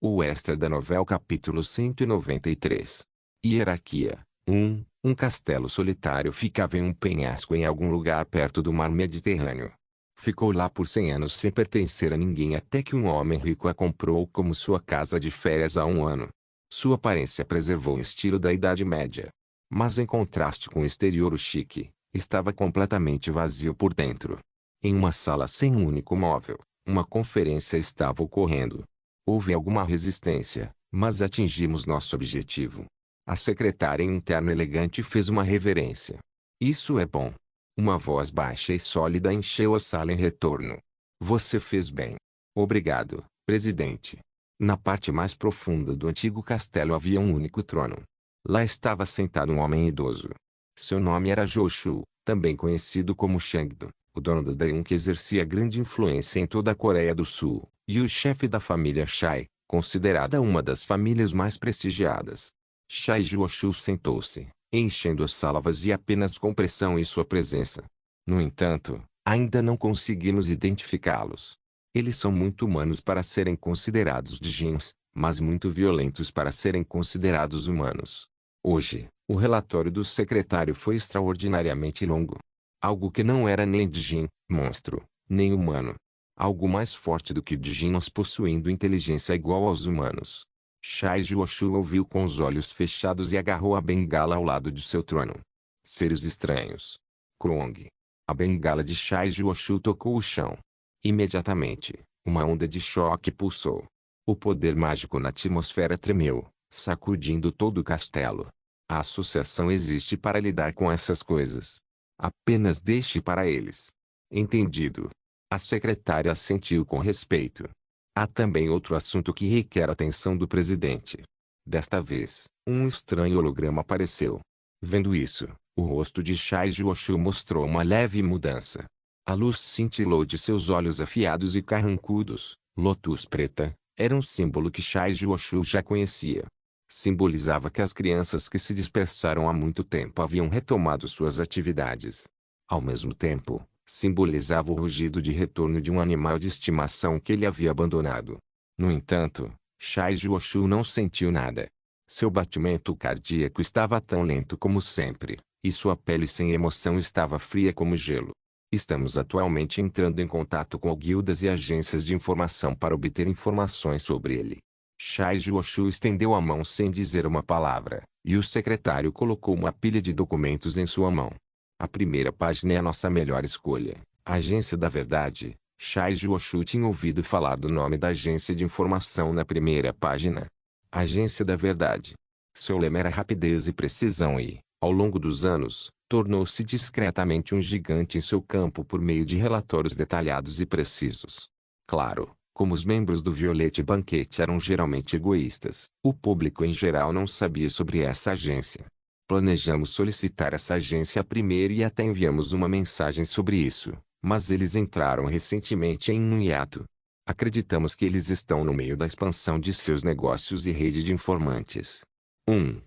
O extra da novela capítulo 193. Hierarquia. Um castelo solitário ficava em um penhasco em algum lugar perto do mar Mediterrâneo. Ficou lá por 100 anos sem pertencer a ninguém até que um homem rico a comprou como sua casa de férias há um ano. Sua aparência preservou o estilo da Idade Média. Mas em contraste com o exterior chique, estava completamente vazio por dentro. Em uma sala sem um único móvel, uma conferência estava ocorrendo. Houve alguma resistência, mas atingimos nosso objetivo. A secretária em um terno elegante fez uma reverência. Isso é bom. Uma voz baixa e sólida encheu a sala em retorno. Você fez bem. Obrigado, presidente. Na parte mais profunda do antigo castelo havia um único trono. Lá estava sentado um homem idoso. Seu nome era Joshu, também conhecido como Shangdo, o dono do Daeun que exercia grande influência em toda a Coreia do Sul, e o chefe da família Shai, considerada uma das famílias mais prestigiadas. Shai Joshu sentou-se, enchendo a sala vazia apenas com pressão em sua presença. No entanto, ainda não conseguimos identificá-los. Eles são muito humanos para serem considerados Dijins, mas muito violentos para serem considerados humanos. Hoje, o relatório do secretário foi extraordinariamente longo. Algo que não era nem Dijin, monstro, nem humano. Algo mais forte do que Dijins possuindo inteligência igual aos humanos. Shai Joshu ouviu com os olhos fechados e agarrou a bengala ao lado de seu trono. Seres estranhos. Krong. A bengala de Shai Joshu tocou o chão. Imediatamente, uma onda de choque pulsou. O poder mágico na atmosfera tremeu, sacudindo todo o castelo. A associação existe para lidar com essas coisas. Apenas deixe para eles. Entendido. A secretária assentiu com respeito. Há também outro assunto que requer a atenção do presidente. Desta vez, um estranho holograma apareceu. Vendo isso, o rosto de Shai Joshu mostrou uma leve mudança. A luz cintilou de seus olhos afiados e carrancudos. Lotus preta, era um símbolo que Shai Joshu já conhecia. Simbolizava que as crianças que se dispersaram há muito tempo haviam retomado suas atividades. Ao mesmo tempo, simbolizava o rugido de retorno de um animal de estimação que ele havia abandonado. No entanto, Shai Joshu não sentiu nada. Seu batimento cardíaco estava tão lento como sempre, e sua pele sem emoção estava fria como gelo. Estamos atualmente entrando em contato com guildas e agências de informação para obter informações sobre ele. Shai Joshu estendeu a mão sem dizer uma palavra, e o secretário colocou uma pilha de documentos em sua mão. A primeira página é a nossa melhor escolha. Agência da Verdade. Shai Joshu tinha ouvido falar do nome da agência de informação na primeira página. Agência da Verdade. Seu lema era rapidez e precisão e, ao longo dos anos, tornou-se discretamente um gigante em seu campo por meio de relatórios detalhados e precisos. Claro, como os membros do Violet Banquete eram geralmente egoístas, o público em geral não sabia sobre essa agência. Planejamos solicitar essa agência primeiro e até enviamos uma mensagem sobre isso, mas eles entraram recentemente em um hiato. Acreditamos que eles estão no meio da expansão de seus negócios e rede de informantes. 1.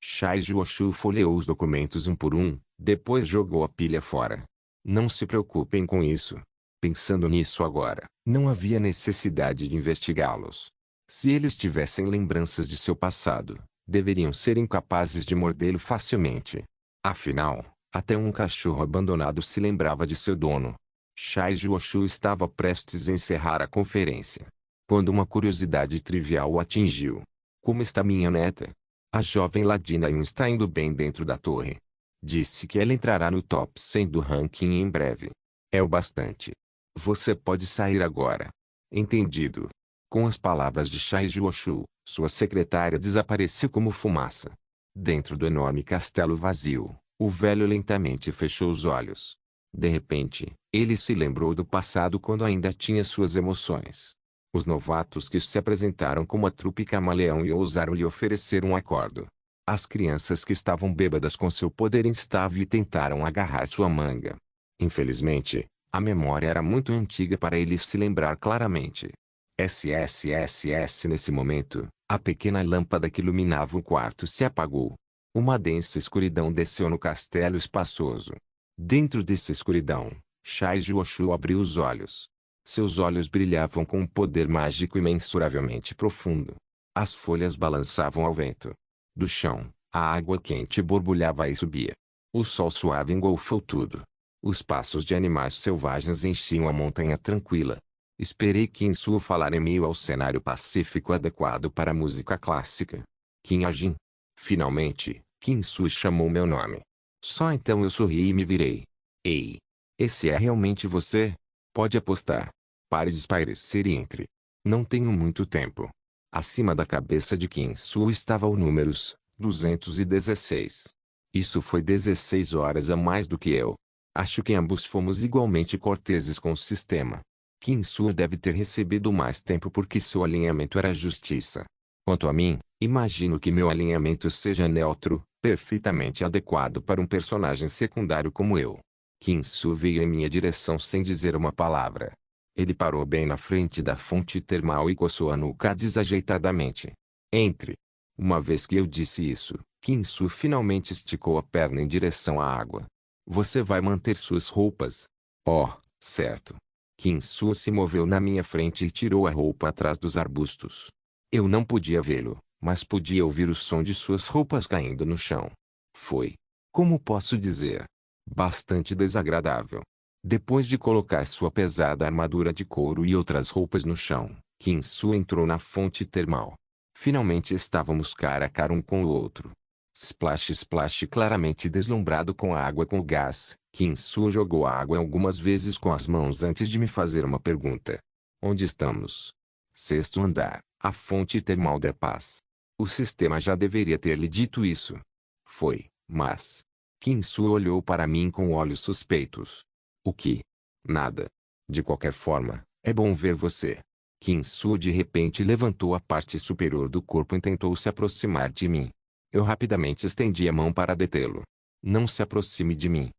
Shai Joshu folheou os documentos um por um, depois jogou a pilha fora. Não se preocupem com isso. Pensando nisso agora, não havia necessidade de investigá-los. Se eles tivessem lembranças de seu passado, deveriam ser incapazes de mordê-lo facilmente. Afinal, até um cachorro abandonado se lembrava de seu dono. Shai Joshu estava prestes a encerrar a conferência, quando uma curiosidade trivial o atingiu. Como está minha neta? A jovem Ladina Yun está indo bem dentro da torre. Disse que ela entrará no top 100 do ranking em breve. É o bastante. Você pode sair agora. Entendido. Com as palavras de Shai Joshu, sua secretária desapareceu como fumaça. Dentro do enorme castelo vazio, o velho lentamente fechou os olhos. De repente, ele se lembrou do passado quando ainda tinha suas emoções. Os novatos que se apresentaram como a trupe camaleão e ousaram lhe oferecer um acordo. As crianças que estavam bêbadas com seu poder instável e tentaram agarrar sua manga. Infelizmente, a memória era muito antiga para ele se lembrar claramente. SSSS Nesse momento, a pequena lâmpada que iluminava o quarto se apagou. Uma densa escuridão desceu no castelo espaçoso. Dentro dessa escuridão, Shai Joshu abriu os olhos. Seus olhos brilhavam com um poder mágico imensuravelmente profundo. As folhas balançavam ao vento. Do chão, a água quente borbulhava e subia. O sol suave engolfou tudo. Os passos de animais selvagens enchiam a montanha tranquila. Esperei Kinsu falar em meio ao cenário pacífico adequado para a música clássica. Kim Ajin. Finalmente, Kinsu chamou meu nome. Só então eu sorri e me virei. Ei! Esse é realmente você? Pode apostar. Pare de espairecer e entre. Não tenho muito tempo. Acima da cabeça de Kinsu estava o números 216. Isso foi 16 horas a mais do que eu. Acho que ambos fomos igualmente corteses com o sistema. Kinsu deve ter recebido mais tempo porque seu alinhamento era justiça. Quanto a mim, imagino que meu alinhamento seja neutro, perfeitamente adequado para um personagem secundário como eu. Kinsu veio em minha direção sem dizer uma palavra. Ele parou bem na frente da fonte termal e coçou a nuca desajeitadamente. Entre. Uma vez que eu disse isso, Kinsu finalmente esticou a perna em direção à água. Você vai manter suas roupas? Oh, certo. Kinsu se moveu na minha frente e tirou a roupa atrás dos arbustos. Eu não podia vê-lo, mas podia ouvir o som de suas roupas caindo no chão. Foi, como posso dizer, bastante desagradável. Depois de colocar sua pesada armadura de couro e outras roupas no chão, Kinsu entrou na fonte termal. Finalmente estávamos cara a cara um com o outro. Splash splash claramente deslumbrado com a água com o gás, Kinsu jogou a água algumas vezes com as mãos antes de me fazer uma pergunta. Onde estamos? Sexto andar, a fonte termal da paz. O sistema já deveria ter lhe dito isso. Foi, mas... Kinsu olhou para mim com olhos suspeitos. O que? Nada. De qualquer forma, é bom ver você. Kinsu de repente levantou a parte superior do corpo e tentou se aproximar de mim. Eu rapidamente estendi a mão para detê-lo. Não se aproxime de mim.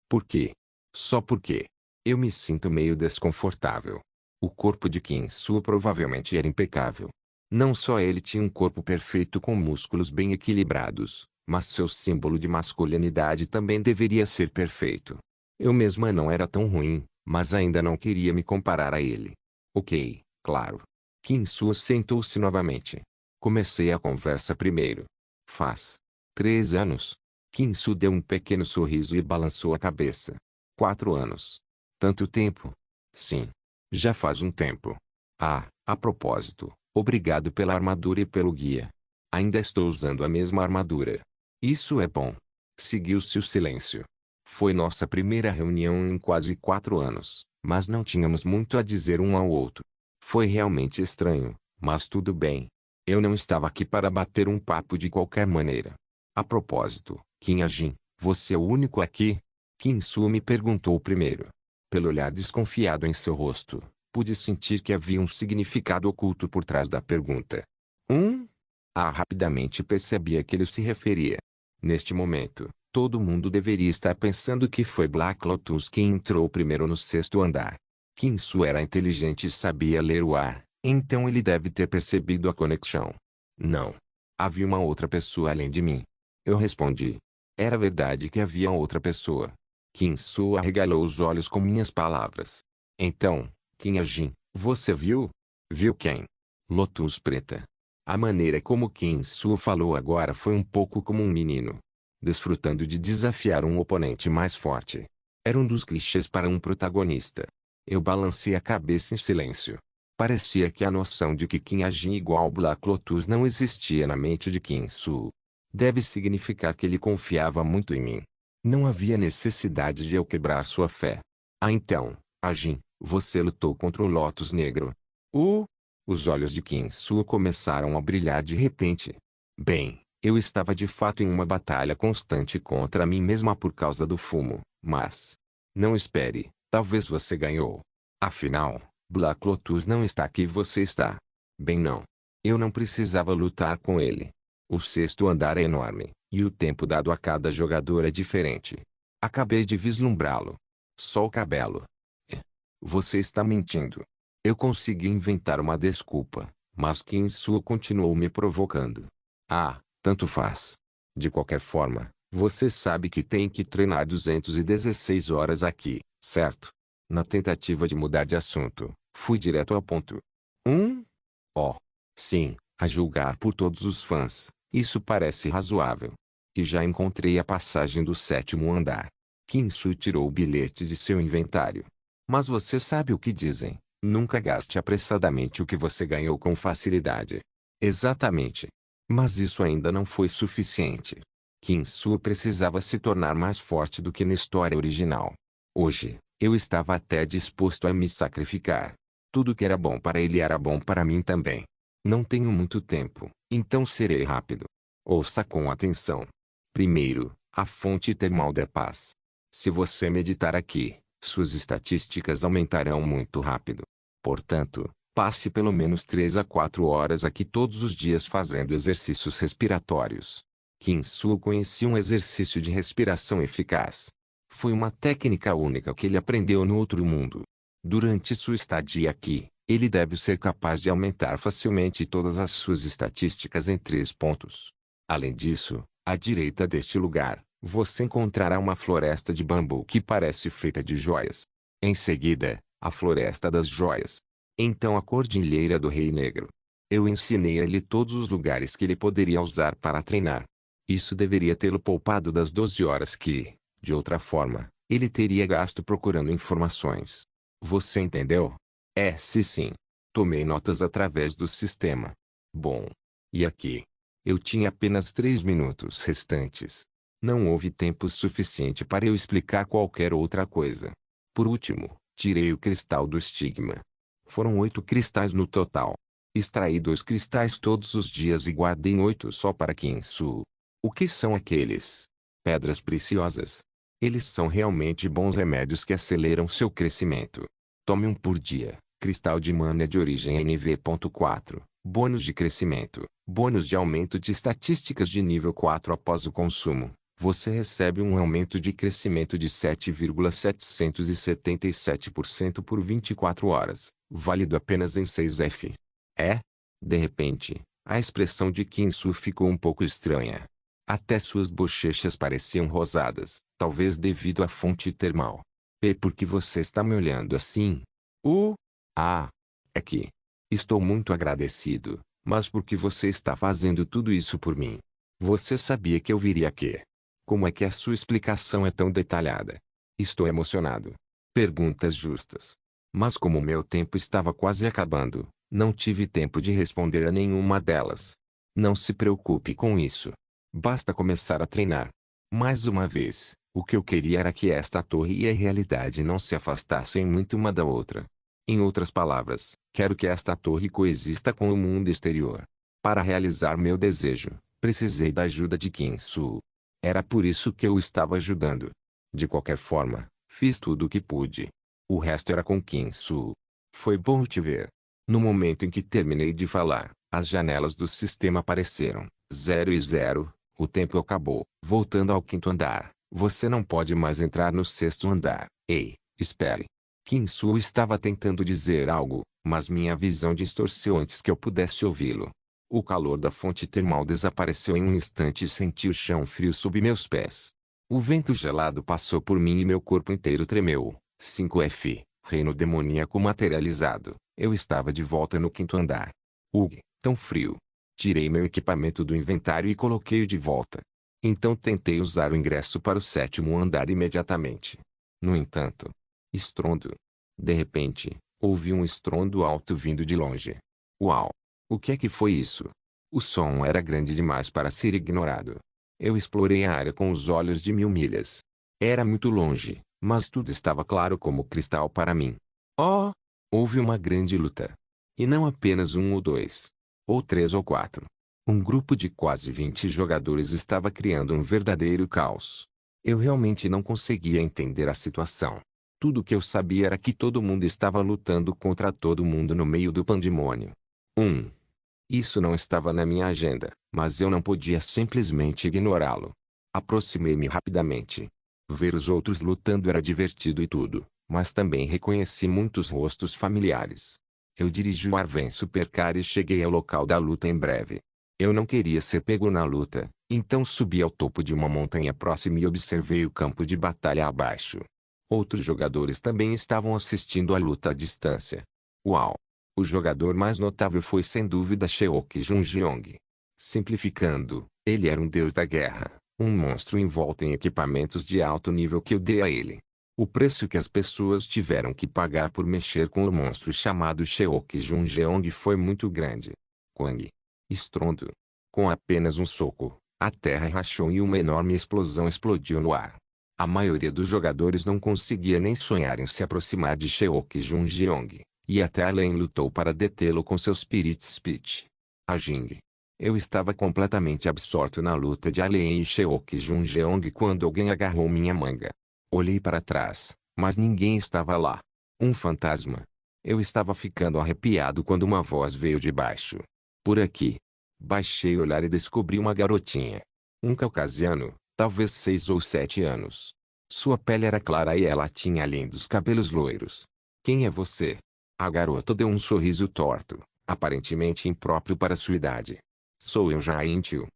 Por quê? Só porque. Eu me sinto meio desconfortável. O corpo de Kinsu provavelmente era impecável. Não só ele tinha um corpo perfeito com músculos bem equilibrados, mas seu símbolo de masculinidade também deveria ser perfeito. Eu mesma não era tão ruim, mas ainda não queria me comparar a ele. Ok, claro. Kinsu sentou-se novamente. Comecei a conversa primeiro. Faz 3 anos. Kinsu deu um pequeno sorriso e balançou a cabeça. 4 anos. Tanto tempo? Sim. Já faz um tempo. Ah, a propósito, obrigado pela armadura e pelo guia. Ainda estou usando a mesma armadura. Isso é bom. Seguiu-se o silêncio. Foi nossa primeira reunião em quase 4 anos, mas não tínhamos muito a dizer um ao outro. Foi realmente estranho, mas tudo bem. Eu não estava aqui para bater um papo de qualquer maneira. A propósito, Kinajin, você é o único aqui? Kinsu me perguntou primeiro. Pelo olhar desconfiado em seu rosto, pude sentir que havia um significado oculto por trás da pergunta. Rapidamente percebi a que ele se referia. Neste momento, todo mundo deveria estar pensando que foi Black Lotus quem entrou primeiro no sexto andar. Kinsu era inteligente e sabia ler o ar, então ele deve ter percebido a conexão. Não. Havia uma outra pessoa além de mim. Eu respondi. Era verdade que havia outra pessoa. Kinsu arregalou os olhos com minhas palavras. Então, Kinajin, você viu? Viu quem? Lotus Preta. A maneira como Kinsu falou agora foi um pouco como um menino, desfrutando de desafiar um oponente mais forte. Era um dos clichês para um protagonista. Eu balancei a cabeça em silêncio. Parecia que a noção de que Kinajin igual Black Lotus não existia na mente de Kinsu. Deve significar que ele confiava muito em mim. Não havia necessidade de eu quebrar sua fé. Ah então, Ajin, você lutou contra o Lotus Negro. Os olhos de Kinsu começaram a brilhar de repente. Bem, eu estava de fato em uma batalha constante contra mim mesma por causa do fumo, mas... Não espere, talvez você ganhou. Afinal, Black Lotus não está aqui e você está. Bem não. Eu não precisava lutar com ele. O sexto andar é enorme, e o tempo dado a cada jogador é diferente. Acabei de vislumbrá-lo. Só o cabelo. Você está mentindo. Eu consegui inventar uma desculpa, mas Kinsu continuou me provocando. Tanto faz. De qualquer forma, você sabe que tem que treinar 216 horas aqui, certo? Na tentativa de mudar de assunto, fui direto ao ponto. Oh, sim, a julgar por todos os fãs, isso parece razoável. E já encontrei a passagem do 7º andar. Kim-Soo tirou o bilhete de seu inventário. Mas você sabe o que dizem: nunca gaste apressadamente o que você ganhou com facilidade. Exatamente. Mas isso ainda não foi suficiente. Kim-Soo precisava se tornar mais forte do que na história original. Hoje, eu estava até disposto a me sacrificar. Tudo que era bom para ele era bom para mim também. Não tenho muito tempo, então serei rápido. Ouça com atenção. Primeiro, a fonte termal da paz. Se você meditar aqui, suas estatísticas aumentarão muito rápido. Portanto, passe pelo menos 3 a 4 horas aqui todos os dias fazendo exercícios respiratórios. Kim-Soo conhecia um exercício de respiração eficaz. Foi uma técnica única que ele aprendeu no outro mundo. Durante sua estadia aqui, ele deve ser capaz de aumentar facilmente todas as suas estatísticas em 3 pontos. Além disso, à direita deste lugar, você encontrará uma floresta de bambu que parece feita de joias. Em seguida, a floresta das joias. Então a cordilheira do Rei Negro. Eu ensinei a ele todos os lugares que ele poderia usar para treinar. Isso deveria tê-lo poupado das 12 horas que, de outra forma, ele teria gasto procurando informações. Você entendeu? Se sim. Tomei notas através do sistema. Bom. E aqui? Eu tinha apenas 3 minutos restantes. Não houve tempo suficiente para eu explicar qualquer outra coisa. Por último, tirei o cristal do estigma. Foram 8 cristais no total. Extraí 2 cristais todos os dias e guardei 8 só para Kim-Soo. O que são aqueles? Pedras preciosas. Eles são realmente bons remédios que aceleram seu crescimento. Tome um por dia. Cristal de mana de origem NV.4. Bônus de crescimento. Bônus de aumento de estatísticas de nível 4 após o consumo. Você recebe um aumento de crescimento de 7,777% por 24 horas, válido apenas em 6F. De repente, a expressão de Kim-Soo ficou um pouco estranha. Até suas bochechas pareciam rosadas, talvez devido à fonte termal. E por que você está me olhando assim? É que estou muito agradecido, mas por que você está fazendo tudo isso por mim? Você sabia que eu viria aqui. Como é que a sua explicação é tão detalhada? Estou emocionado. Perguntas justas. Mas como meu tempo estava quase acabando, não tive tempo de responder a nenhuma delas. Não se preocupe com isso. Basta começar a treinar. Mais uma vez, o que eu queria era que esta torre e a realidade não se afastassem muito uma da outra. Em outras palavras, quero que esta torre coexista com o mundo exterior. Para realizar meu desejo, precisei da ajuda de Kim-Soo. Era por isso que eu estava ajudando. De qualquer forma, fiz tudo o que pude. O resto era com Kim-Soo. Foi bom te ver. No momento em que terminei de falar, as janelas do sistema apareceram. 0 e 0, o tempo acabou. Voltando ao 5º andar, você não pode mais entrar no 6º andar. Ei, espere. Kim-Soo estava tentando dizer algo, mas minha visão distorceu antes que eu pudesse ouvi-lo. O calor da fonte termal desapareceu em um instante e senti o chão frio sob meus pés. O vento gelado passou por mim e meu corpo inteiro tremeu. 5F, reino demoníaco materializado. Eu estava de volta no 5º andar. Tão frio. Tirei meu equipamento do inventário e coloquei-o de volta. Então tentei usar o ingresso para o 7º andar imediatamente. No entanto, estrondo. De repente, ouvi um estrondo alto vindo de longe. Uau! O que é que foi isso? O som era grande demais para ser ignorado. Eu explorei a área com os olhos de 1000 milhas. Era muito longe, mas tudo estava claro como cristal para mim. Houve uma grande luta. E não apenas 1 ou 2. Ou 3 ou 4. Um grupo de quase 20 jogadores estava criando um verdadeiro caos. Eu realmente não conseguia entender a situação. Tudo o que eu sabia era que todo mundo estava lutando contra todo mundo no meio do pandemônio. Isso não estava na minha agenda, mas eu não podia simplesmente ignorá-lo. Aproximei-me rapidamente. Ver os outros lutando era divertido e tudo, mas também reconheci muitos rostos familiares. Eu dirigi o Arven Supercar e cheguei ao local da luta em breve. Eu não queria ser pego na luta, então subi ao topo de uma montanha próxima e observei o campo de batalha abaixo. Outros jogadores também estavam assistindo à luta à distância. Uau! O jogador mais notável foi sem dúvida Cheok Junjeong. Simplificando, ele era um deus da guerra, um monstro envolto em equipamentos de alto nível que eu dei a ele. O preço que as pessoas tiveram que pagar por mexer com o monstro chamado Cheok Junjeong foi muito grande. Quang! Estrondo! Com apenas um soco, a terra rachou e uma enorme explosão explodiu no ar. A maioria dos jogadores não conseguia nem sonhar em se aproximar de Cheok Junjeong, e até Allen lutou para detê-lo com seu Spirit Speech. A Jing. Eu estava completamente absorto na luta de Allen e Cheok Junjeong quando alguém agarrou minha manga. Olhei para trás, mas ninguém estava lá. Um fantasma. Eu estava ficando arrepiado quando uma voz veio de baixo. Por aqui. Baixei o olhar e descobri uma garotinha. Um caucasiano, talvez 6 ou 7 anos. Sua pele era clara e ela tinha lindos cabelos loiros. Quem é você? A garota deu um sorriso torto, aparentemente impróprio para sua idade. Sou eu, Jain Tio.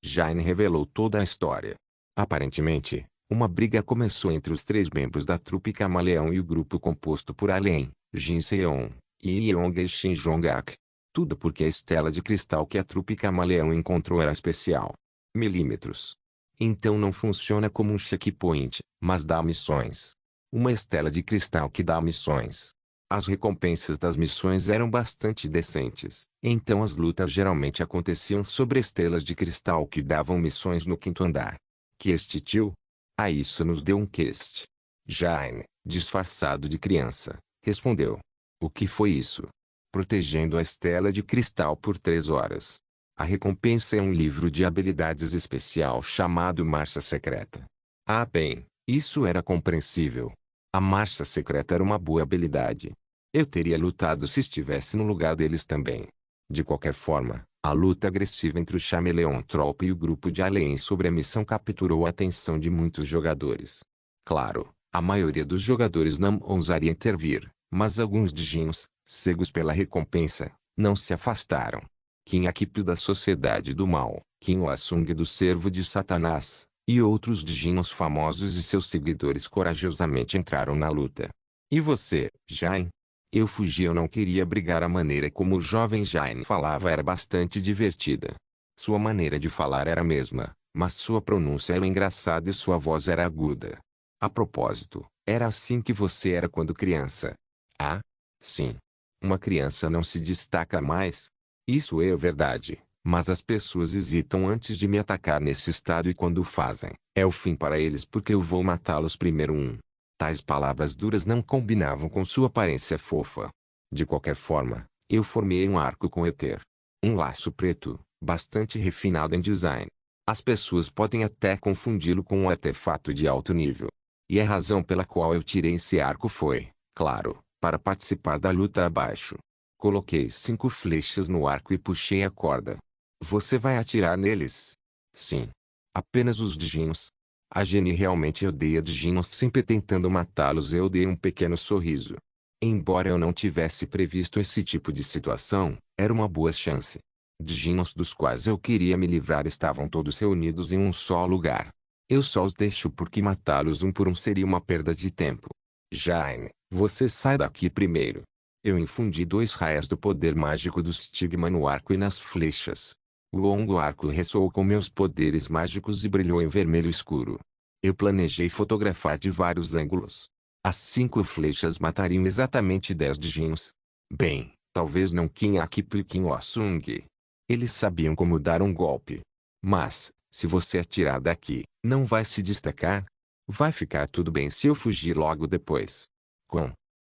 Jain revelou toda a história. Aparentemente, uma briga começou entre os 3 membros da trupe Camaleão e o grupo composto por Allen, Jin Seon, e Yeong e Shin Jong-ak. Tudo porque a estela de cristal que a trupe Camaleão encontrou era especial. Milímetros. Então não funciona como um checkpoint, mas dá missões. Uma estela de cristal que dá missões. As recompensas das missões eram bastante decentes, então as lutas geralmente aconteciam sobre estrelas de cristal que davam missões no 5º andar. Que este tio? A isso nos deu um quest. Jain, disfarçado de criança, respondeu. O que foi isso? Protegendo a estela de cristal por 3 horas. A recompensa é um livro de habilidades especial chamado Marcha Secreta. Ah bem, isso era compreensível. A Marcha Secreta era uma boa habilidade. Eu teria lutado se estivesse no lugar deles também. De qualquer forma, a luta agressiva entre o Chameleon Troop e o grupo de Alien sobre a missão capturou a atenção de muitos jogadores. Claro, a maioria dos jogadores não ousaria intervir, mas alguns Djinns, cegos pela recompensa, não se afastaram. Qin Akip da Sociedade do Mal, Qin Wasung do Servo de Satanás, e outros Djinns famosos e seus seguidores corajosamente entraram na luta. E você, Jain? Eu fugi, eu não queria brigar. A maneira como o jovem Jain falava era bastante divertida. Sua maneira de falar era a mesma, mas sua pronúncia era engraçada e sua voz era aguda. A propósito, era assim que você era quando criança? Ah? Sim. Uma criança não se destaca mais? Isso é verdade, mas as pessoas hesitam antes de me atacar nesse estado e quando o fazem, é o fim para eles porque eu vou matá-los primeiro. Tais palavras duras não combinavam com sua aparência fofa. De qualquer forma, eu formei um arco com éter. Um laço preto, bastante refinado em design. As pessoas podem até confundi-lo com um artefato de alto nível. E a razão pela qual eu tirei esse arco foi, claro, para participar da luta abaixo. Coloquei 5 flechas no arco e puxei a corda. Você vai atirar neles? Sim. Apenas os Djinns. A Jenny realmente odeia Djinns, sempre tentando matá-los. Eu dei um pequeno sorriso. Embora eu não tivesse previsto esse tipo de situação, era uma boa chance. Djinns dos quais eu queria me livrar estavam todos reunidos em um só lugar. Eu só os deixo porque matá-los um por um seria uma perda de tempo. Jain, você sai daqui primeiro. Eu infundi 2 raios do poder mágico do estigma no arco e nas flechas. O longo arco ressoou com meus poderes mágicos e brilhou em vermelho escuro. Eu planejei fotografar de vários ângulos. As 5 flechas matariam exatamente 10 Djinns. Bem, talvez não Qin Akip e Qin Wasung. Eles sabiam como dar um golpe. Mas, se você atirar daqui, não vai se destacar? Vai ficar tudo bem se eu fugir logo depois.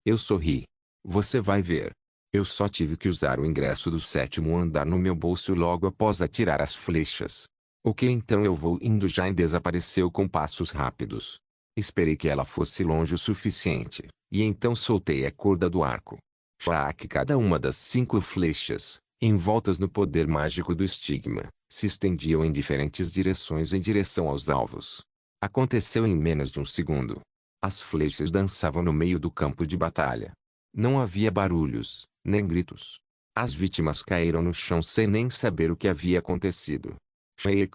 Eu sorri. Você vai ver. Eu só tive que usar o ingresso do 7º andar no meu bolso logo após atirar as flechas. Ok, então eu vou indo. Jain desapareceu com passos rápidos. Esperei que ela fosse longe o suficiente, e então soltei a corda do arco. Shraak, cada uma das 5 flechas, envoltas no poder mágico do estigma, se estendiam em diferentes direções em direção aos alvos. Aconteceu em menos de um segundo. As flechas dançavam no meio do campo de batalha. Não havia barulhos, nem gritos. As vítimas caíram no chão sem nem saber o que havia acontecido.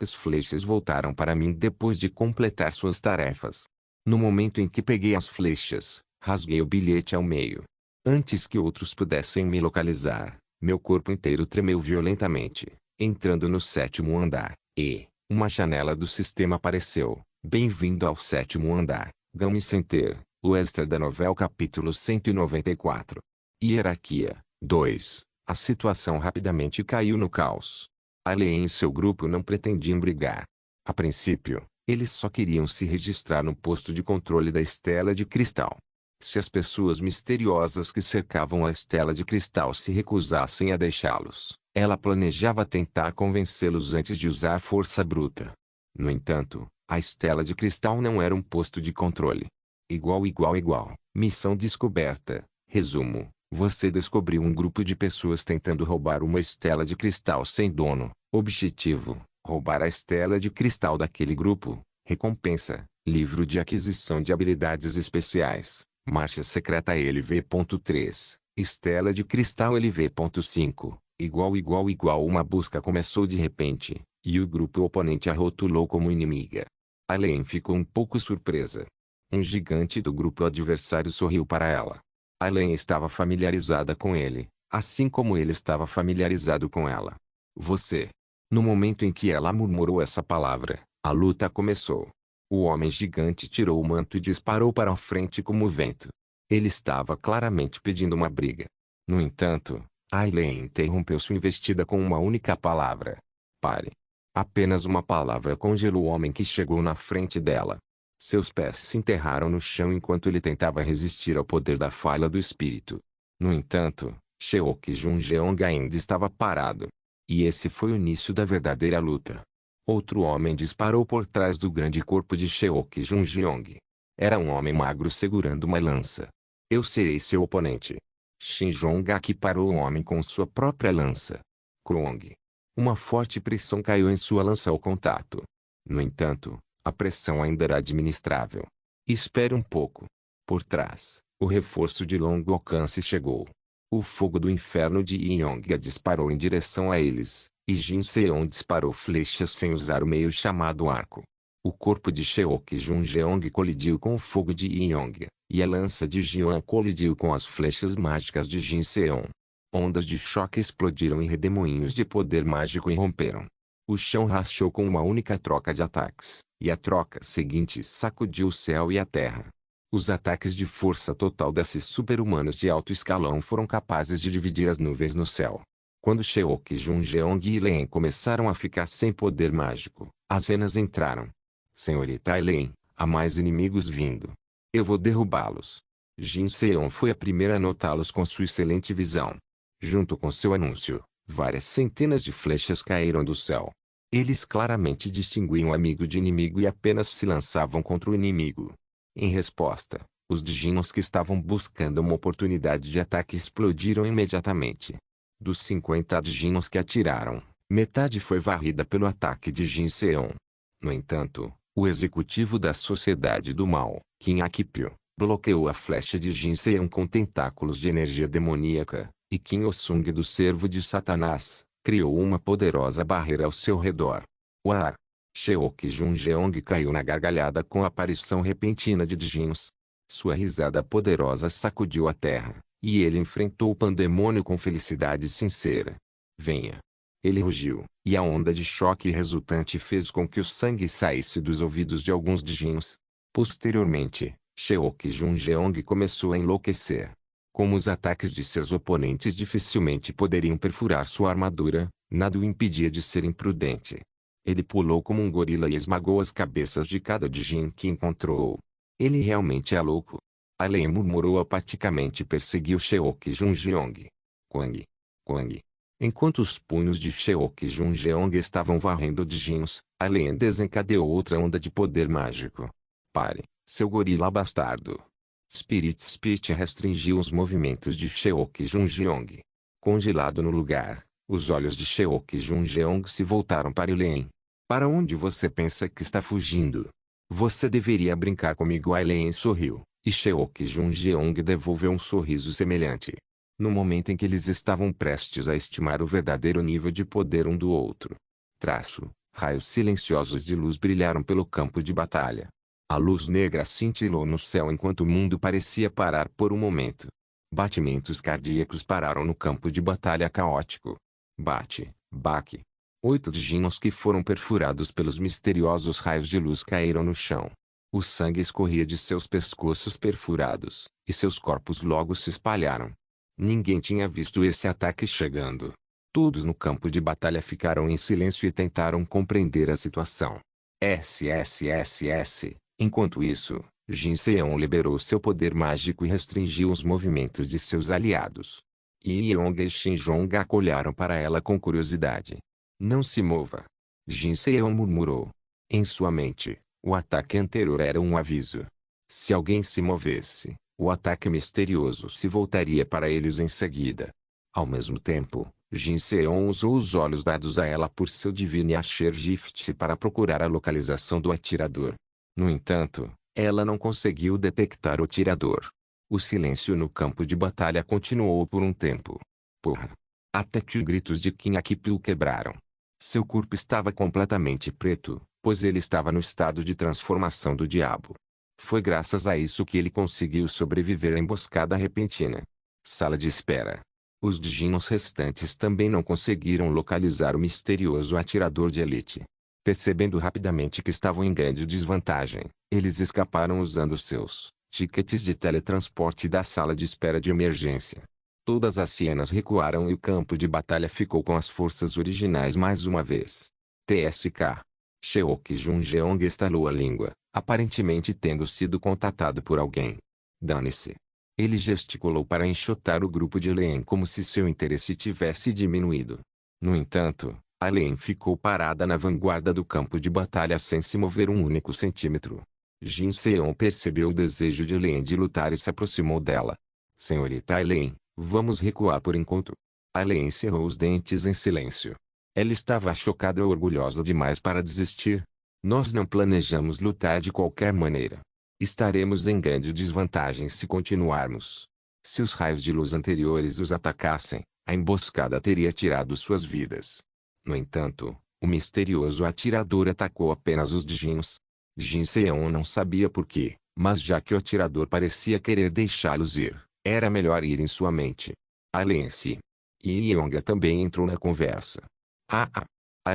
As flechas voltaram para mim depois de completar suas tarefas. No momento em que peguei as flechas, rasguei o bilhete ao meio. Antes que outros pudessem me localizar, meu corpo inteiro tremeu violentamente, entrando no 7º andar, e uma janela do sistema apareceu. Bem-vindo ao 7º andar, Game Center, o extra da novela capítulo 194. Hierarquia 2. A situação rapidamente caiu no caos. Alien e seu grupo não pretendiam brigar. A princípio, eles só queriam se registrar no posto de controle da Estela de Cristal. Se as pessoas misteriosas que cercavam a Estela de Cristal se recusassem a deixá-los, ela planejava tentar convencê-los antes de usar força bruta. No entanto, a Estela de Cristal não era um posto de controle. Igual. Missão descoberta. Resumo. Você descobriu um grupo de pessoas tentando roubar uma Estela de Cristal sem dono. Objetivo: roubar a Estela de Cristal daquele grupo. Recompensa: livro de aquisição de habilidades especiais. Marcha secreta LV.3. Estela de Cristal LV.5. Igual. Uma busca começou de repente, e o grupo oponente a rotulou como inimiga. Alien ficou um pouco surpresa. Um gigante do grupo adversário sorriu para ela. Alien estava familiarizada com ele, assim como ele estava familiarizado com ela. Você. No momento em que ela murmurou essa palavra, a luta começou. O homem gigante tirou o manto e disparou para a frente como o vento. Ele estava claramente pedindo uma briga. No entanto, Alien interrompeu sua investida com uma única palavra. Pare. Apenas uma palavra congelou o homem que chegou na frente dela. Seus pés se enterraram no chão enquanto ele tentava resistir ao poder da falha do espírito. No entanto, Sheok Junjeong ainda estava parado. E esse foi o início da verdadeira luta. Outro homem disparou por trás do grande corpo de Sheok Junjeong. Era um homem magro segurando uma lança. Eu serei seu oponente. Shinjong parou o homem com sua própria lança. Krong. Uma forte pressão caiu em sua lança ao contato. No entanto, a pressão ainda era administrável. Espere um pouco. Por trás, o reforço de longo alcance chegou. O fogo do inferno de Yonga disparou em direção a eles, e Jin Seon disparou flechas sem usar o meio chamado arco. O corpo de Sheok Junjeong colidiu com o fogo de Yonga, e a lança de Jian colidiu com as flechas mágicas de Jin Seon. Ondas de choque explodiram e redemoinhos de poder mágico irromperam. O chão rachou com uma única troca de ataques, e a troca seguinte sacudiu o céu e a terra. Os ataques de força total desses super-humanos de alto escalão foram capazes de dividir as nuvens no céu. Quando Sheok Junjeong e Len começaram a ficar sem poder mágico, as renas entraram. Senhorita Len, há mais inimigos vindo. Eu vou derrubá-los. Jin Seon foi a primeira a notá-los com sua excelente visão. Junto com seu anúncio, várias centenas de flechas caíram do céu. Eles claramente distinguiam amigo de inimigo e apenas se lançavam contra o inimigo. Em resposta, os Djinns que estavam buscando uma oportunidade de ataque explodiram imediatamente. Dos 50 Djinns que atiraram, metade foi varrida pelo ataque de Jin Seon. No entanto, o executivo da Sociedade do Mal, Qin Akipyo, bloqueou a flecha de Jin Seon com tentáculos de energia demoníaca, e Qin Osung do Servo de Satanás criou uma poderosa barreira ao seu redor. Uau! Sheok Junjeong caiu na gargalhada com a aparição repentina de Djinns. Sua risada poderosa sacudiu a terra, e ele enfrentou o pandemônio com felicidade sincera. Venha! Ele rugiu, e a onda de choque resultante fez com que o sangue saísse dos ouvidos de alguns Djinns. Posteriormente, Sheok Junjeong começou a enlouquecer. Como os ataques de seus oponentes dificilmente poderiam perfurar sua armadura, nada o impedia de ser imprudente. Ele pulou como um gorila e esmagou as cabeças de cada Djinn que encontrou. Ele realmente é louco. Alien murmurou apaticamente e perseguiu Sheok Junjeong. Quang. Quang. Enquanto os punhos de Sheok Junjeong estavam varrendo Djinns, Alien desencadeou outra onda de poder mágico. Pare, seu gorila bastardo. Spirit Speech restringiu os movimentos de Sheok Junjeong. Congelado no lugar, os olhos de Sheok Junjeong se voltaram para Len. Para onde você pensa que está fugindo? Você deveria brincar comigo. Len sorriu, e Sheok Junjeong devolveu um sorriso semelhante. No momento em que eles estavam prestes a estimar o verdadeiro nível de poder um do outro, raios silenciosos de luz brilharam pelo campo de batalha. A luz negra cintilou no céu enquanto o mundo parecia parar por um momento. Batimentos cardíacos pararam no campo de batalha caótico. Bate, baque. 8 djinns que foram perfurados pelos misteriosos raios de luz caíram no chão. O sangue escorria de seus pescoços perfurados, e seus corpos logo se espalharam. Ninguém tinha visto esse ataque chegando. Todos no campo de batalha ficaram em silêncio e tentaram compreender a situação. SSSS. Enquanto isso, Jin Seon liberou seu poder mágico e restringiu os movimentos de seus aliados. Yi Yong e Shin Jong olharam para ela com curiosidade. Não se mova. Jin Seon murmurou. Em sua mente, o ataque anterior era um aviso. Se alguém se movesse, o ataque misterioso se voltaria para eles em seguida. Ao mesmo tempo, Jin Seon usou os olhos dados a ela por seu Divine Archer Gift para procurar a localização do atirador. No entanto, ela não conseguiu detectar o atirador. O silêncio no campo de batalha continuou por um tempo. Porra! Até que os gritos de Kim Akipil quebraram. Seu corpo estava completamente preto, pois ele estava no estado de transformação do diabo. Foi graças a isso que ele conseguiu sobreviver à emboscada repentina. Sala de espera. Os djinns restantes também não conseguiram localizar o misterioso atirador de elite. Percebendo rapidamente que estavam em grande desvantagem, eles escaparam usando seus tickets de teletransporte da sala de espera de emergência. Todas as hienas recuaram e o campo de batalha ficou com as forças originais mais uma vez. TSK. Sheok Jung-jeong estalou a língua, aparentemente tendo sido contatado por alguém. Dane-se. Ele gesticulou para enxotar o grupo de Leen como se seu interesse tivesse diminuído. No entanto, a Leen ficou parada na vanguarda do campo de batalha sem se mover um único centímetro. Jin Seon percebeu o desejo de Leen de lutar e se aproximou dela. Senhorita Leen, vamos recuar por enquanto. A Leen cerrou os dentes em silêncio. Ela estava chocada e orgulhosa demais para desistir. Nós não planejamos lutar de qualquer maneira. Estaremos em grande desvantagem se continuarmos. Se os raios de luz anteriores os atacassem, a emboscada teria tirado suas vidas. No entanto, o misterioso atirador atacou apenas os djinns. Jin Seon não sabia por quê, mas já que o atirador parecia querer deixá-los ir, era melhor ir em sua mente. Alien-se. Yi Yong também entrou na conversa. A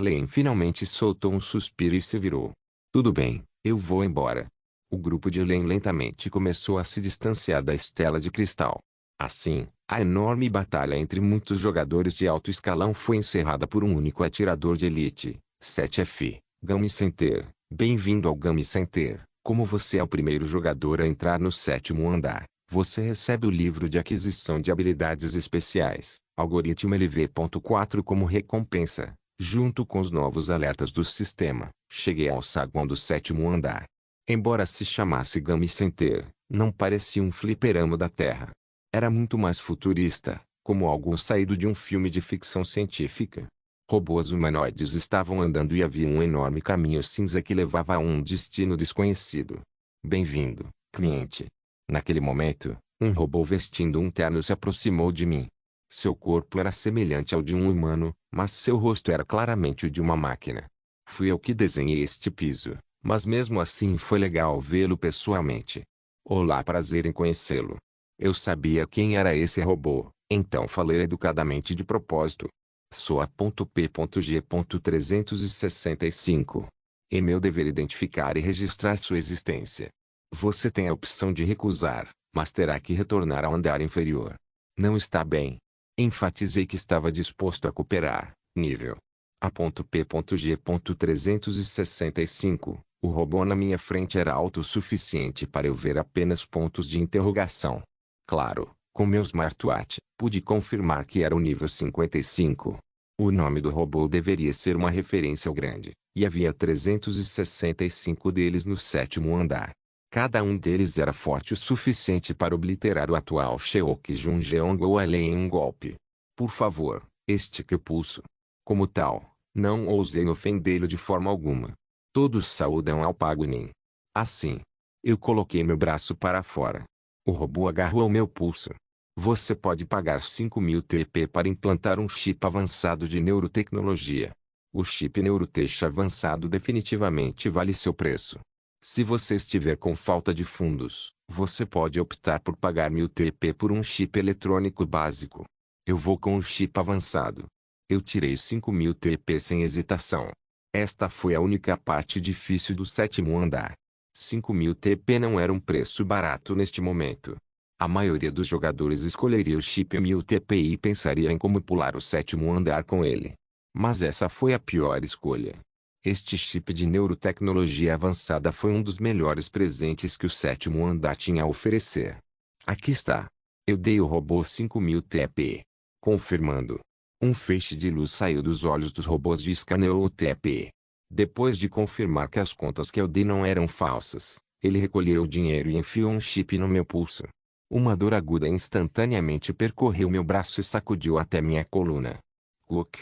Leen finalmente soltou um suspiro e se virou. Tudo bem, eu vou embora. O grupo de Leen lentamente começou a se distanciar da estela de cristal. Assim, a enorme batalha entre muitos jogadores de alto escalão foi encerrada por um único atirador de elite, 7F, Gami Center. Bem-vindo ao Gami Center. Como você é o primeiro jogador a entrar no 7º andar, você recebe o livro de aquisição de habilidades especiais, Algoritmo LV.4 como recompensa, junto com os novos alertas do sistema. Cheguei ao saguão do 7º andar. Embora se chamasse Gami Center, não parecia um fliperama da Terra. Era muito mais futurista, como algo saído de um filme de ficção científica. Robôs humanoides estavam andando e havia um enorme caminho cinza que levava a um destino desconhecido. Bem-vindo, cliente. Naquele momento, um robô vestindo um terno se aproximou de mim. Seu corpo era semelhante ao de um humano, mas seu rosto era claramente o de uma máquina. Fui eu que desenhei este piso, mas mesmo assim foi legal vê-lo pessoalmente. Olá, prazer em conhecê-lo. Eu sabia quem era esse robô, então falei educadamente de propósito. Sou a .P.G.365. É meu dever identificar e registrar sua existência. Você tem a opção de recusar, mas terá que retornar ao andar inferior. Não está bem. Enfatizei que estava disposto a cooperar. Nível. A .P.G.365. O robô na minha frente era alto o suficiente para eu ver apenas pontos de interrogação. Claro, com meu smartwatch, pude confirmar que era o nível 55. O nome do robô deveria ser uma referência ao grande, e havia 365 deles no 7º andar. Cada um deles era forte o suficiente para obliterar o atual Sheok Jung-jeong ou Leen em um golpe. Por favor, estique o pulso. Como tal, não ousei ofendê-lo de forma alguma. Todos saúdam ao Pago Nin. Assim, eu coloquei meu braço para fora. O robô agarrou ao meu pulso. Você pode pagar 5.000 TP para implantar um chip avançado de neurotecnologia. O chip Neurotech avançado definitivamente vale seu preço. Se você estiver com falta de fundos, você pode optar por pagar 1000 TP por um chip eletrônico básico. Eu vou com o chip avançado. Eu tirei 5000 TP sem hesitação. Esta foi a única parte difícil do 7º andar. 5000 TP não era um preço barato neste momento. A maioria dos jogadores escolheria o chip 1000 TP e pensaria em como pular o 7º andar com ele. Mas essa foi a pior escolha. Este chip de neurotecnologia avançada foi um dos melhores presentes que o 7º andar tinha a oferecer. Aqui está. Eu dei ao robô 5000 TP. Confirmando. Um feixe de luz saiu dos olhos dos robôs de escaneou o TP. Depois de confirmar que as contas que eu dei não eram falsas, ele recolheu o dinheiro e enfiou um chip no meu pulso. Uma dor aguda instantaneamente percorreu meu braço e sacudiu até minha coluna. Cook.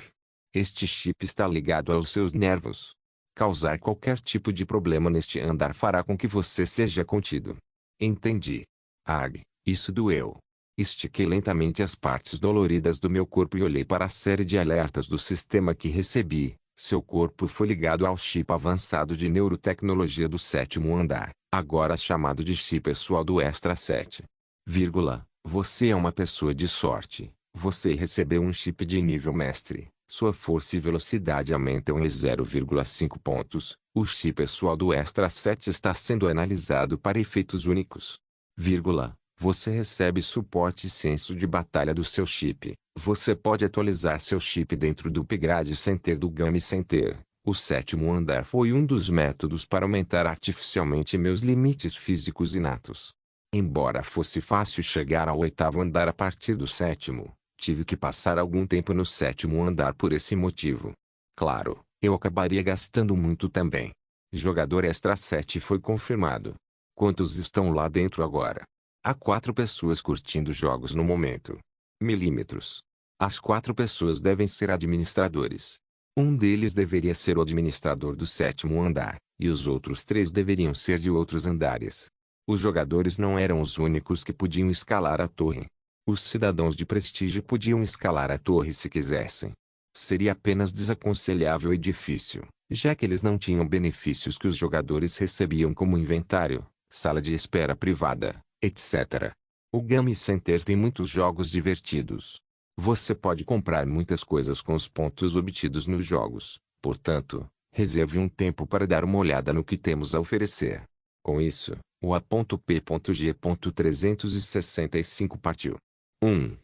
Este chip está ligado aos seus nervos. Causar qualquer tipo de problema neste andar fará com que você seja contido. Entendi. Arg, isso doeu. Estiquei lentamente as partes doloridas do meu corpo e olhei para a série de alertas do sistema que recebi. Seu corpo foi ligado ao chip avançado de neurotecnologia do 7º andar, agora chamado de chip pessoal do Extra 7. Você é uma pessoa de sorte. Você recebeu um chip de nível mestre. Sua força e velocidade aumentam em 0,5 pontos. O chip pessoal do Extra 7 está sendo analisado para efeitos únicos. Você recebe suporte e senso de batalha do seu chip. Você pode atualizar seu chip dentro do Upgrade Center do Game Center. O 7º andar foi um dos métodos para aumentar artificialmente meus limites físicos inatos. Embora fosse fácil chegar ao 8º andar a partir do 7º, tive que passar algum tempo no 7º andar por esse motivo. Claro, eu acabaria gastando muito também. Jogador Extra 7 foi confirmado. Quantos estão lá dentro agora? Há 4 pessoas curtindo jogos no momento. Milímetros. As 4 pessoas devem ser administradores. Um deles deveria ser o administrador do 7º andar, e os outros 3 deveriam ser de outros andares. Os jogadores não eram os únicos que podiam escalar a torre. Os cidadãos de prestígio podiam escalar a torre se quisessem. Seria apenas desaconselhável e difícil, já que eles não tinham benefícios que os jogadores recebiam como inventário, sala de espera privada, etc. O Game Center tem muitos jogos divertidos. Você pode comprar muitas coisas com os pontos obtidos nos jogos, portanto, reserve um tempo para dar uma olhada no que temos a oferecer. Com isso, o A.P.G.365 partiu. 1.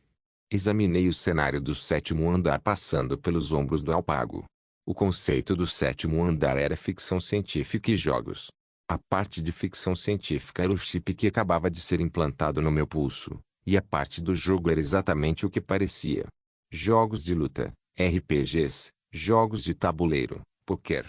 Examinei o cenário do 7º andar passando pelos ombros do Alpago. O conceito do 7º andar era ficção científica e jogos. A parte de ficção científica era o chip que acabava de ser implantado no meu pulso, e a parte do jogo era exatamente o que parecia. Jogos de luta, RPGs, jogos de tabuleiro, poker.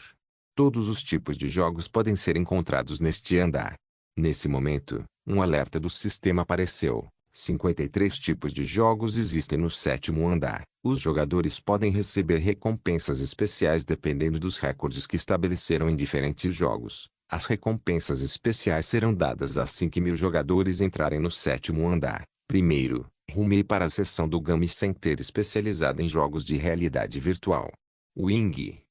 Todos os tipos de jogos podem ser encontrados neste andar. Nesse momento, um alerta do sistema apareceu. 53 tipos de jogos existem no 7º andar. Os jogadores podem receber recompensas especiais dependendo dos recordes que estabeleceram em diferentes jogos. As recompensas especiais serão dadas assim que 1000 jogadores entrarem no 7º andar. Primeiro, rumei para a seção do Game Center especializada em jogos de realidade virtual. Wing.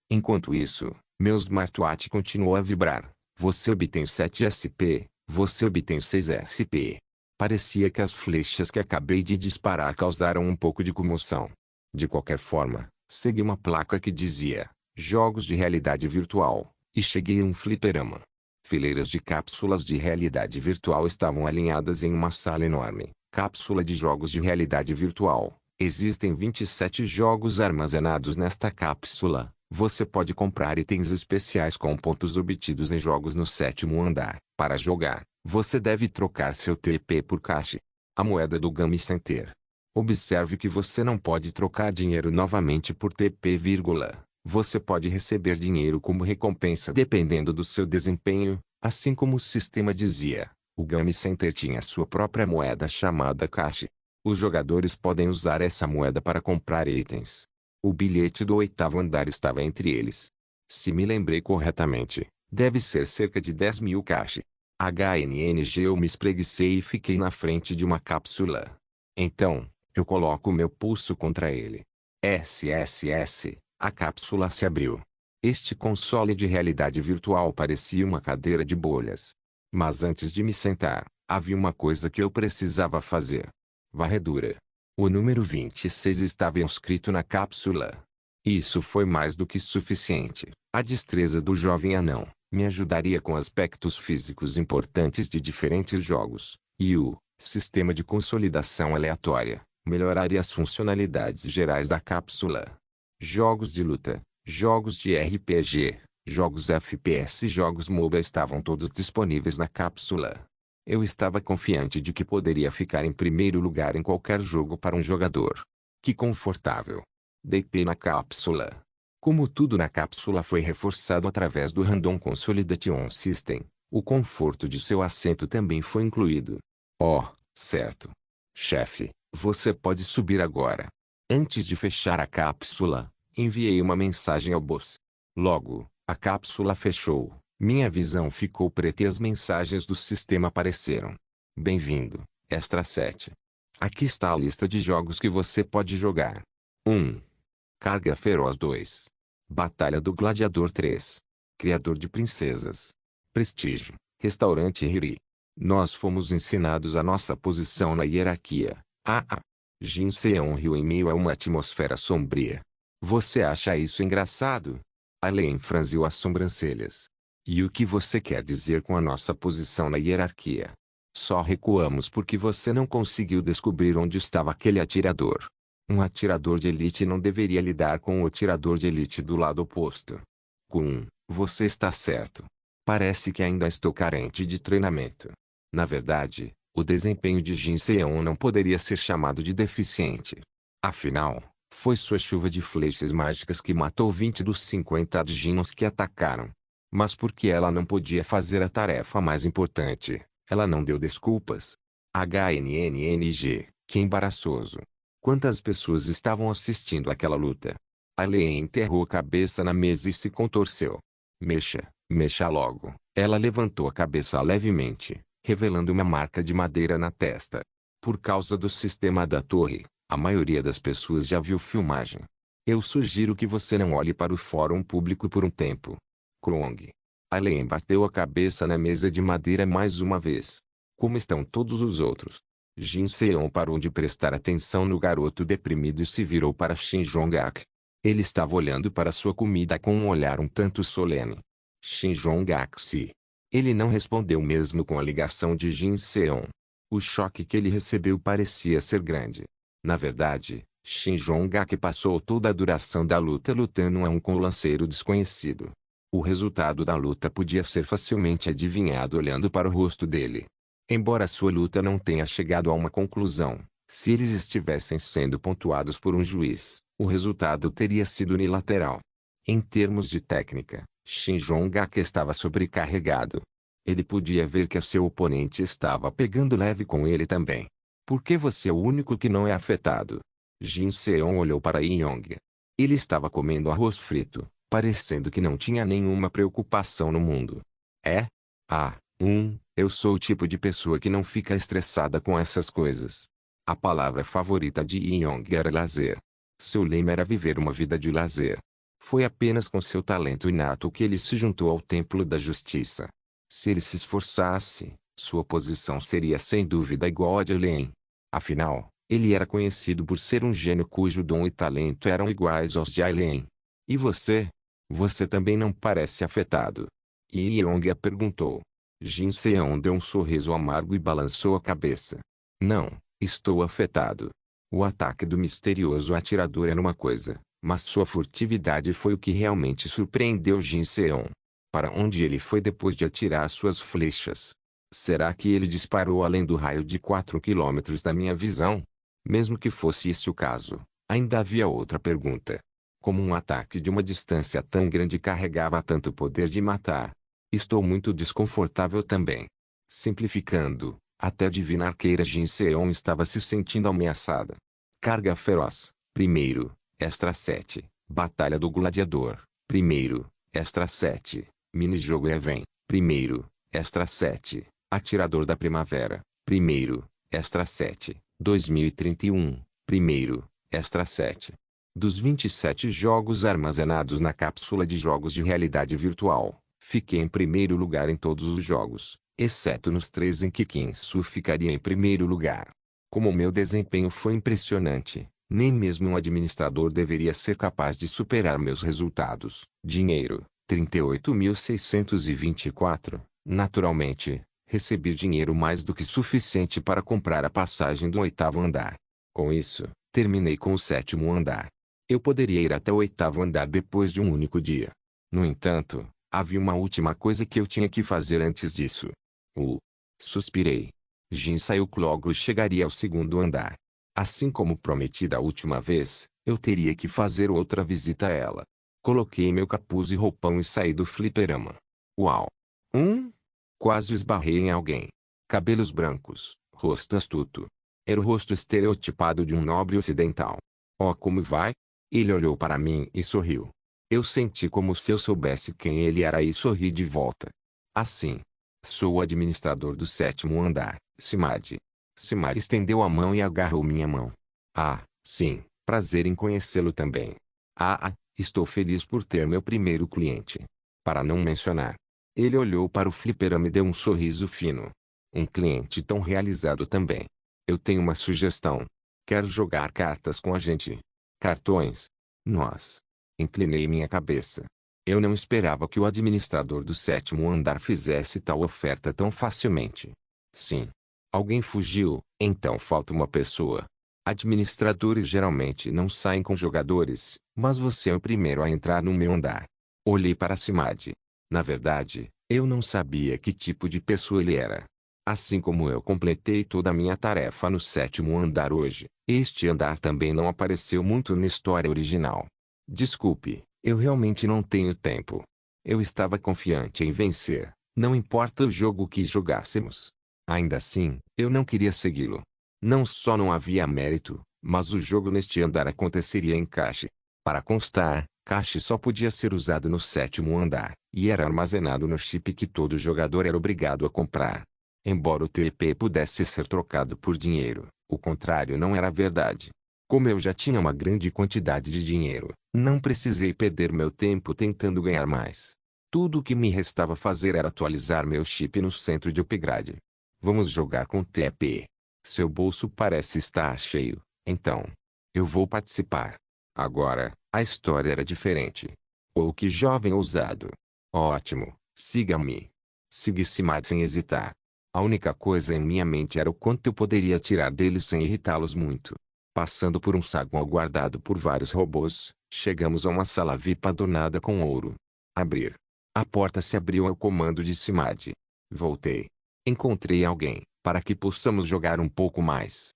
Enquanto isso, meu smartwatch continuou a vibrar. Você obtém 7 SP. Você obtém 6 SP. Parecia que as flechas que acabei de disparar causaram um pouco de comoção. De qualquer forma, segui uma placa que dizia, jogos de realidade virtual, e cheguei a um fliperama. Fileiras de cápsulas de realidade virtual estavam alinhadas em uma sala enorme. Cápsula de jogos de realidade virtual. Existem 27 jogos armazenados nesta cápsula. Você pode comprar itens especiais com pontos obtidos em jogos no 7º andar. Para jogar, você deve trocar seu TP por cash. A moeda do Game Center. Observe que você não pode trocar dinheiro novamente por TP, Você pode receber dinheiro como recompensa dependendo do seu desempenho, assim como o sistema dizia. O Game Center tinha sua própria moeda chamada cash. Os jogadores podem usar essa moeda para comprar itens. O bilhete do 8º andar estava entre eles. Se me lembrei corretamente, deve ser cerca de 10.000 cash. Eu me espreguicei e fiquei na frente de uma cápsula. Então, eu coloco meu pulso contra ele. SSS, a cápsula se abriu. Este console de realidade virtual parecia uma cadeira de bolhas. Mas antes de me sentar, havia uma coisa que eu precisava fazer. Varredura. O número 26 estava inscrito na cápsula. Isso foi mais do que suficiente. A destreza do jovem anão me ajudaria com aspectos físicos importantes de diferentes jogos, e o sistema de consolidação aleatória melhoraria as funcionalidades gerais da cápsula. Jogos de luta, jogos de RPG, jogos FPS e jogos MOBA estavam todos disponíveis na cápsula. Eu estava confiante de que poderia ficar em primeiro lugar em qualquer jogo para um jogador. Que confortável! Deitei na cápsula. Como tudo na cápsula foi reforçado através do Random Consolidation System, o conforto de seu assento também foi incluído. Oh, certo. Chefe, você pode subir agora. Antes de fechar a cápsula, enviei uma mensagem ao boss. Logo, a cápsula fechou, minha visão ficou preta e as mensagens do sistema apareceram. Bem-vindo, Extra 7. Aqui está a lista de jogos que você pode jogar. 1. Carga Feroz 2. Batalha do Gladiador 3. Criador de Princesas. Prestígio, Restaurante Hiri. Nós fomos ensinados a nossa posição na hierarquia. Jin Seon riu em meio a uma atmosfera sombria. Você acha isso engraçado? Alain franziu as sobrancelhas. E o que você quer dizer com a nossa posição na hierarquia? Só recuamos porque você não conseguiu descobrir onde estava aquele atirador. Um atirador de elite não deveria lidar com o atirador de elite do lado oposto. Kun, você está certo. Parece que ainda estou carente de treinamento. Na verdade, o desempenho de Jin Seon não poderia ser chamado de deficiente. Afinal, foi sua chuva de flechas mágicas que matou 20 dos 50 Adjinos que atacaram. Mas porque ela não podia fazer a tarefa mais importante, ela não deu desculpas. HNNNG, que embaraçoso. Quantas pessoas estavam assistindo àquela luta? Alain enterrou a cabeça na mesa e se contorceu. Mexa logo. Ela levantou a cabeça levemente, revelando uma marca de madeira na testa. Por causa do sistema da torre, a maioria das pessoas já viu filmagem. Eu sugiro que você não olhe para o fórum público por um tempo. Krong. Alain bateu a cabeça na mesa de madeira mais uma vez. Como estão todos os outros? Jin Seon parou de prestar atenção no garoto deprimido e se virou para Shin Jong-ak. Ele estava olhando para sua comida com um olhar um tanto solene. Shin Jong-ak se. Ele não respondeu mesmo com a ligação de Jin Seon. O choque que ele recebeu parecia ser grande. Na verdade, Shin Jong-ak passou toda a duração da luta lutando um a um com o lanceiro desconhecido. O resultado da luta podia ser facilmente adivinhado olhando para o rosto dele. Embora sua luta não tenha chegado a uma conclusão, se eles estivessem sendo pontuados por um juiz, o resultado teria sido unilateral. Em termos de técnica, Shin Jong-ak estava sobrecarregado. Ele podia ver que seu oponente estava pegando leve com ele também. Por que você é o único que não é afetado? Jin Seon olhou para Yong. Ele estava comendo arroz frito, parecendo que não tinha nenhuma preocupação no mundo. É? Eu sou o tipo de pessoa que não fica estressada com essas coisas. A palavra favorita de Yong era lazer. Seu lema era viver uma vida de lazer. Foi apenas com seu talento inato que ele se juntou ao Templo da Justiça. Se ele se esforçasse, sua posição seria sem dúvida igual a de Alain. Afinal, ele era conhecido por ser um gênio cujo dom e talento eram iguais aos de Alain. E você? Você também não parece afetado. Yong perguntou. Jin Seon deu um sorriso amargo e balançou a cabeça. Não, estou afetado. O ataque do misterioso atirador era uma coisa, mas sua furtividade foi o que realmente surpreendeu Jin Seon. Para onde ele foi depois de atirar suas flechas? Será que ele disparou além do raio de 4 quilômetros da minha visão? Mesmo que fosse esse o caso, ainda havia outra pergunta. Como um ataque de uma distância tão grande carregava tanto poder de matar? Estou muito desconfortável também. Simplificando, até a divina arqueira Jin Seon estava se sentindo ameaçada. Carga Feroz, primeiro, Extra 7, Batalha do Gladiador, primeiro, Extra 7, Minijogo Even, primeiro, Extra 7, Atirador da Primavera, primeiro, Extra 7, 2031, primeiro, Extra 7. Dos 27 jogos armazenados na cápsula de jogos de realidade virtual, fiquei em primeiro lugar em todos os jogos, exceto nos 3 em que Kinsu ficaria em primeiro lugar. Como meu desempenho foi impressionante, nem mesmo um administrador deveria ser capaz de superar meus resultados. Dinheiro, 38.624. Naturalmente, recebi dinheiro mais do que suficiente para comprar a passagem do 8º andar. Com isso, terminei com o 7º andar. Eu poderia ir até o 8º andar depois de um único dia. No entanto, havia uma última coisa que eu tinha que fazer antes disso. Suspirei. Jin saiu logo e chegaria ao 2º andar. Assim como prometi da última vez, eu teria que fazer outra visita a ela. Coloquei meu capuz e roupão e saí do fliperama. Uau! Quase esbarrei em alguém. Cabelos brancos, rosto astuto. Era o rosto estereotipado de um nobre ocidental. Oh, como vai? Ele olhou para mim e sorriu. Eu senti como se eu soubesse quem ele era e sorri de volta. Assim. Sou o administrador do 7º andar, Simad. Simad estendeu a mão e agarrou minha mão. Ah, sim, prazer em conhecê-lo também. Estou feliz por ter meu primeiro cliente. Para não mencionar. Ele olhou para o fliperama e deu um sorriso fino. Um cliente tão realizado também. Eu tenho uma sugestão. Quero jogar cartas com a gente. Cartões? Nós. Inclinei minha cabeça. Eu não esperava que o administrador do 7º andar fizesse tal oferta tão facilmente. Sim. Alguém fugiu, então falta uma pessoa. Administradores geralmente não saem com jogadores, mas você é o primeiro a entrar no meu andar. Olhei para Simad. Na verdade, eu não sabia que tipo de pessoa ele era. Assim como eu completei toda a minha tarefa no 7º andar hoje, este andar também não apareceu muito na história original. Desculpe, eu realmente não tenho tempo. Eu estava confiante em vencer, não importa o jogo que jogássemos. Ainda assim, eu não queria segui-lo. Não só não havia mérito, mas o jogo neste andar aconteceria em cache. Para constar, cache só podia ser usado no 7º andar, e era armazenado no chip que todo jogador era obrigado a comprar. Embora o TP pudesse ser trocado por dinheiro, o contrário não era verdade. Como eu já tinha uma grande quantidade de dinheiro, não precisei perder meu tempo tentando ganhar mais. Tudo o que me restava fazer era atualizar meu chip no centro de upgrade. Vamos jogar com TP. Seu bolso parece estar cheio, então. Eu vou participar. Agora, a história era diferente. Oh, que jovem ousado. Ótimo, siga-me. Segui Simad sem hesitar. A única coisa em minha mente era o quanto eu poderia tirar deles sem irritá-los muito. Passando por um saguão guardado por vários robôs, chegamos a uma sala VIP adornada com ouro. Abrir. A porta se abriu ao comando de Simad. Voltei. Encontrei alguém, para que possamos jogar um pouco mais.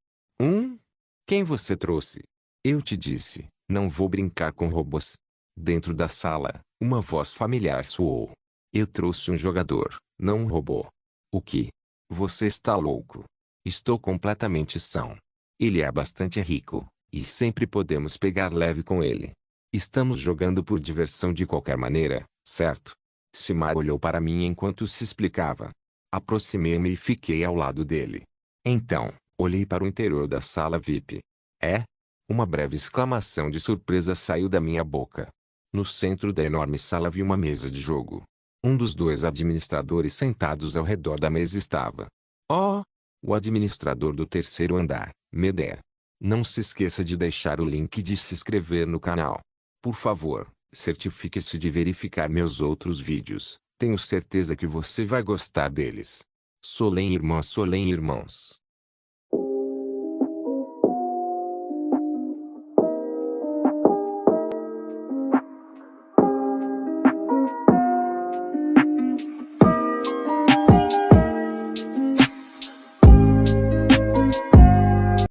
Quem você trouxe? Eu te disse, não vou brincar com robôs. Dentro da sala, uma voz familiar soou. Eu trouxe um jogador, não um robô. O que? Você está louco? Estou completamente são. Ele é bastante rico, e sempre podemos pegar leve com ele. Estamos jogando por diversão de qualquer maneira, certo? Simar olhou para mim enquanto se explicava. Aproximei-me e fiquei ao lado dele. Então, olhei para o interior da sala VIP. É? Uma breve exclamação de surpresa saiu da minha boca. No centro da enorme sala havia uma mesa de jogo. Um dos 2 administradores sentados ao redor da mesa estava. Oh! O administrador do 3º andar, Medea. Não se esqueça de deixar o link de se inscrever no canal. Por favor, certifique-se de verificar meus outros vídeos. Tenho certeza que você vai gostar deles. Solen irmãos.